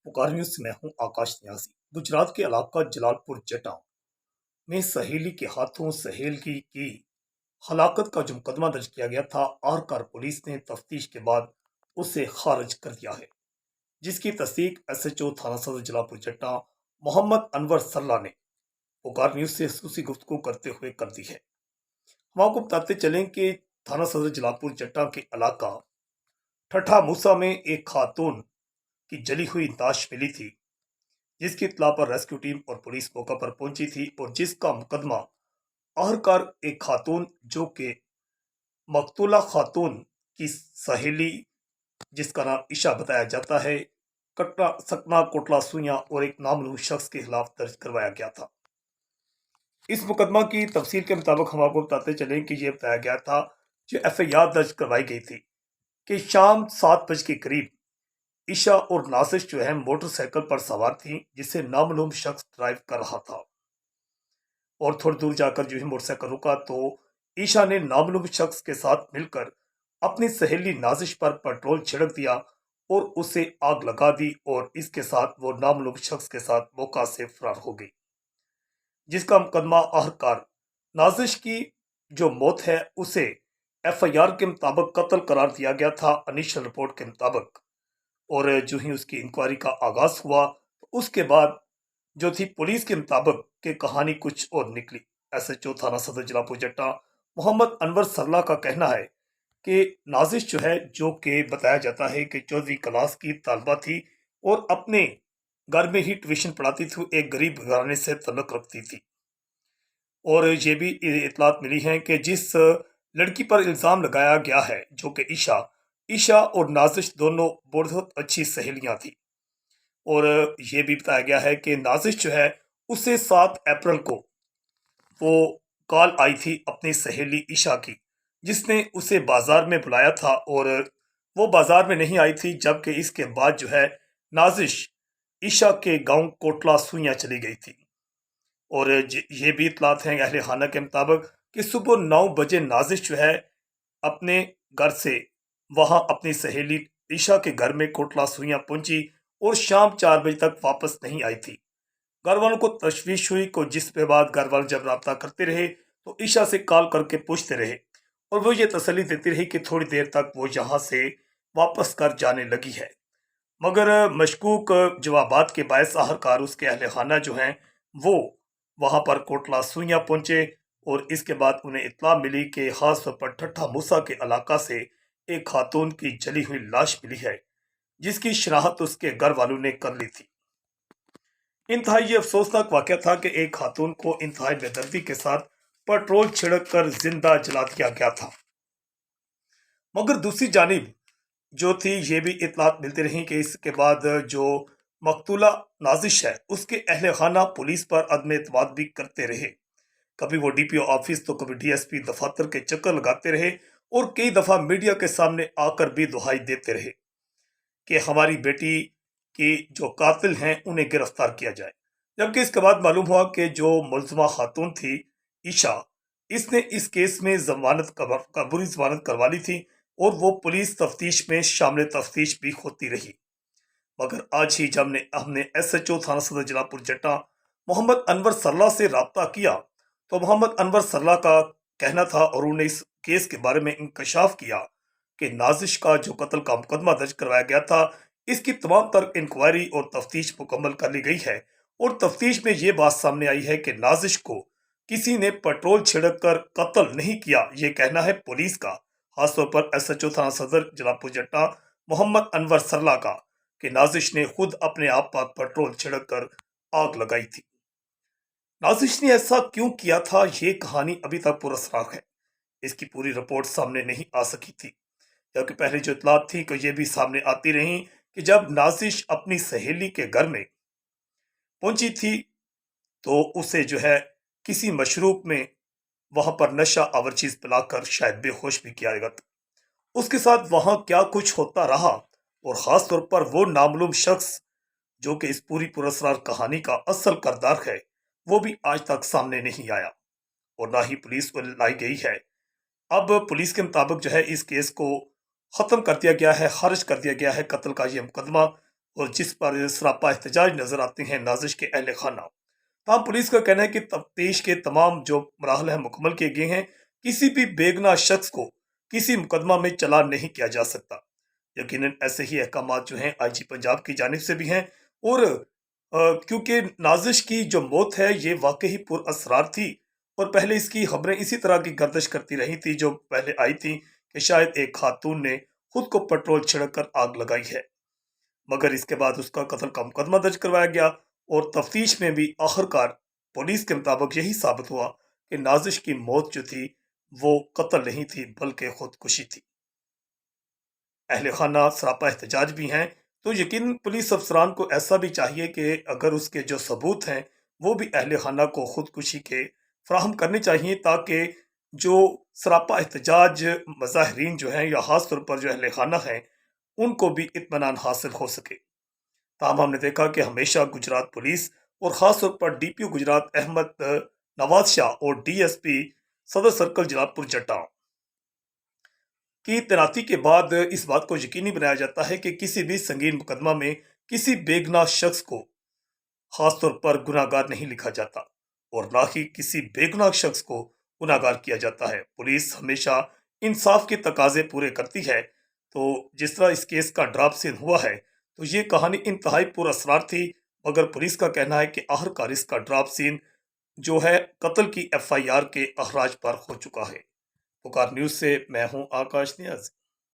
पुकार न्यूज से मैं हूं आकाश न्यासी। गुजरात के इलाका जलालपुर जटा में सहेली के हाथों सहेली की हलाकत का जो मुकदमा दर्ज किया गया था, आरकार पुलिस ने तफ्तीश के बाद उसे खारिज कर दिया है, जिसकी तस्दीक एसएचओ थाना सदर जलालपुर जटा मोहम्मद अनवर सल्ला ने पुकार न्यूज से खूसी गुफ्तगू करते हुए कर दी है। हम आपको बताते चलें कि थाना सदर जलालपुर जटा के इलाका ठट्ठा मूसा में एक खातून की जली हुई लाश मिली थी, जिसकी इत्तला पर रेस्क्यू टीम और पुलिस मौका पर पहुंची थी और जिसका मुकदमा आखिरकार एक खातून जो कि मकतूला खातून की सहेली, जिसका नाम ईशा बताया जाता है, कटरा सकना कोटला सुइया और एक नामलूम शख्स के खिलाफ दर्ज करवाया गया था। इस मुकदमा की तफसील के मुताबिक हम आपको बताते चले कि यह बताया गया था, जो एफआईआर दर्ज करवाई गई थी कि शाम 7 बजे के करीब ईशा और नासिश जो है मोटरसाइकिल पर सवार थी, जिसे नामालूम शख्स ड्राइव कर रहा था और थोड़ी दूर जाकर जो है मोटरसाइकिल रुका तो ईशा ने नामालूम शख्स के साथ मिलकर अपनी सहेली नाजिश पर पेट्रोल छिड़क दिया और उसे आग लगा दी और इसके साथ वो नामालूम शख्स के साथ मौका से फरार हो गई, जिसका मुकदमा आखिरकार नाजिश की जो मौत है उसे एफआईआर के मुताबिक कत्ल करार दिया गया था इनिशियल रिपोर्ट के मुताबिक। और जो ही उसकी इंक्वायरी का आगाज हुआ तो उसके बाद जो थी पुलिस के मुताबिक कि कहानी कुछ और निकली। एसएचओ थाना सदर जलालपुर जटा मोहम्मद अनवर सरला का कहना है कि नाजिश जो है, जो कि बताया जाता है कि 14वीं क्लास की तालबा थी और अपने घर में ही ट्यूशन पढ़ाती थी, एक गरीब घराने से तल्लुक रखती थी। और ये भी इतलात मिली है कि जिस लड़की पर इल्ज़ाम लगाया गया है, जो कि ईशा ईशा और नाजिश दोनों बहुत अच्छी सहेलियां थी। और ये भी बताया गया है कि नाजिश जो है उसे 7 अप्रैल को वो कॉल आई थी अपनी सहेली ईशा की, जिसने उसे बाजार में बुलाया था और वो बाजार में नहीं आई थी, जबकि इसके बाद जो है नाजिश ईशा के गांव कोटला सुइया चली गई थी। और ये भी इतलात हैं अहले खाना के मुताबिक कि सुबह 9 बजे नाजिश जो है अपने घर से वहां अपनी सहेली ईशा के घर में कोटला सुइया पहुंची और शाम 4 बजे तक वापस नहीं आई थी। घर वालों को तशवीश हुई को, जिसके बाद घर वाले जब रब्ता करते रहे तो ईशा से कॉल करके पूछते रहे और वो ये तसल्ली देती रही कि थोड़ी देर तक वो यहाँ से वापस कर जाने लगी है, मगर मशकूक जवाबात के बायस आखिरकार उसके अहले खाना जो हैं वो वहां पर कोटला सुइया पहुंचे और इसके बाद उन्हें इत्तला मिली कि खास तौर पर ठट्ठा मूसा के इलाका से एक खातून की जली हुई लाश मिली है, जिसकी शनाख्त उसके घर वालों ने कर ली थी। इंतहाई अफसोसनाक वाक़या था कि एक खातून को इंतहाई बेदर्दी के साथ पेट्रोल छिड़क कर जिंदा जला दिया गया था, मगर दूसरी जानिब जो थी ये भी इतलात मिलती रही कि इसके बाद जो मकतूला नाजिश है उसके अहले खाना पुलिस पर अदम एतमाद भी करते रहे। कभी वो डीपीओ ऑफिस तो कभी डीएसपी दफातर के चक्कर लगाते रहे और कई दफा मीडिया के सामने आकर भी दुहाई देते रहे कि हमारी बेटी की जो कातिल हैं उन्हें गिरफ्तार किया जाए। जबकि इसके बाद मालूम हुआ कि जो मुलजमा खातून थी ईशा, इसने इस केस में कबूरी जमानत करवा ली थी और वो पुलिस तफ्तीश में शामिल तफ्तीश भी होती रही। मगर आज ही जब हमने एसएचओ थाना सदर जलालपुर जटा मोहम्मद अनवर सरला से रब्ता किया तो मोहम्मद अनवर सरला का कहना था और उन्होंने इस केस के बारे में इंकशाफ किया कि नाजिश का जो कत्ल का मुकदमा दर्ज करवाया गया था, इसकी तमाम तर इंक्वायरी और तफ्तीश मुकम्मल कर ली गई है और तफ्तीश में ये बात सामने आई है कि नाजिश को किसी ने पेट्रोल छिड़क कर कत्ल नहीं किया, ये कहना है पुलिस का, खासतौर पर एसएचओ थाना सदर जलालपुर जटा मोहम्मद अनवर सरला का, कि नाजिश ने खुद अपने आप पर पेट्रोल छिड़क कर आग लगाई थी। नाजिश ने ऐसा क्यों किया था, ये कहानी अभी तक पुरस्कार है, इसकी पूरी रिपोर्ट सामने नहीं आ सकी थी, जबकि पहले जो इतलात थी कि ये भी सामने आती रही कि जब नाजिश अपनी सहेली के घर में पहुंची थी तो उसे जो है किसी मशरूब में वहां पर नशा आवर चीज पिलाकर शायद बेहोश भी किया गया था। उसके साथ वहां क्या कुछ होता रहा और खास तौर पर वो नामालूम शख्स जो कि इस पूरी पुरस्कार कहानी का असल किरदार है, वो भी आज तक सामने नहीं आया और ना ही पुलिस को लाई गई है। अब पुलिस के मुताबिक जो है इस केस को खत्म कर दिया गया है, खारिज कर दिया गया है कत्ल का यह मुकदमा और जिस पर सरापा एहतजाज नजर आते हैं नाजिश के अहल खाना। तमाम पुलिस का कहना है कि तफ्तीश के तमाम जो मराहल हैं मुकम्मल किए गए हैं। किसी भी बेगुनाह शख्स को किसी मुकदमा में चालान नहीं किया जा सकता। यकीनन ऐसे ही अहकाम जो हैं आईजी पंजाब की जानिब से भी हैं। और क्योंकि नाजिश की जो मौत है ये वाकई ही पुरअसरार थी और पहले इसकी खबरें इसी तरह की गर्दिश करती रही थी जो पहले आई थी कि शायद एक खातून ने खुद को पेट्रोल छिड़क कर आग लगाई है, मगर इसके बाद उसका कत्ल का मुकदमा दर्ज करवाया गया और तफ्तीश में भी आखिरकार पुलिस के मुताबिक यही साबित हुआ कि नाजिश की मौत जो थी वो कत्ल नहीं थी बल्कि खुदकुशी थी। अहल खाना सरापा एहतजाज भी हैं। तो यकीन पुलिस अफसरान को ऐसा भी चाहिए कि अगर उसके जो सबूत हैं वो भी अहल खाना को खुदकुशी के फ्राहम करने चाहिए, ताकि जो सरापा एहतजाज मज़ाहरीन जो हैं या ख़ास तौर पर जो अहल खाना हैं उनको भी इत्मीनान हासिल हो सके। ताहम हमने देखा कि हमेशा गुजरात पुलिस और ख़ास तौर पर डीपीओ गुजरात अहमद नवाज शाह और डीएसपी सदर सर्कल जलालपुर जटा की तैनाती के बाद इस बात को यकीनी बनाया जाता है कि किसी भी संगीन मुकदमा में किसी बेगुनाह शख्स को खास तौर पर गुनाहगार नहीं लिखा जाता और ना ही किसी बेगुनाह शख्स को गुनाहगार किया जाता है। पुलिस हमेशा इंसाफ के तकाजे पूरे करती है। तो जिस तरह इस केस का ड्राप सीन हुआ है तो ये कहानी इंतहाई पुरअसरार थी, मगर पुलिस का कहना है कि आखिरकार इसका ड्राप सीन जो है कत्ल की एफआईआर के अखराज पर हो चुका है। पुकार न्यूज से मैं हूं आकाश नियाज।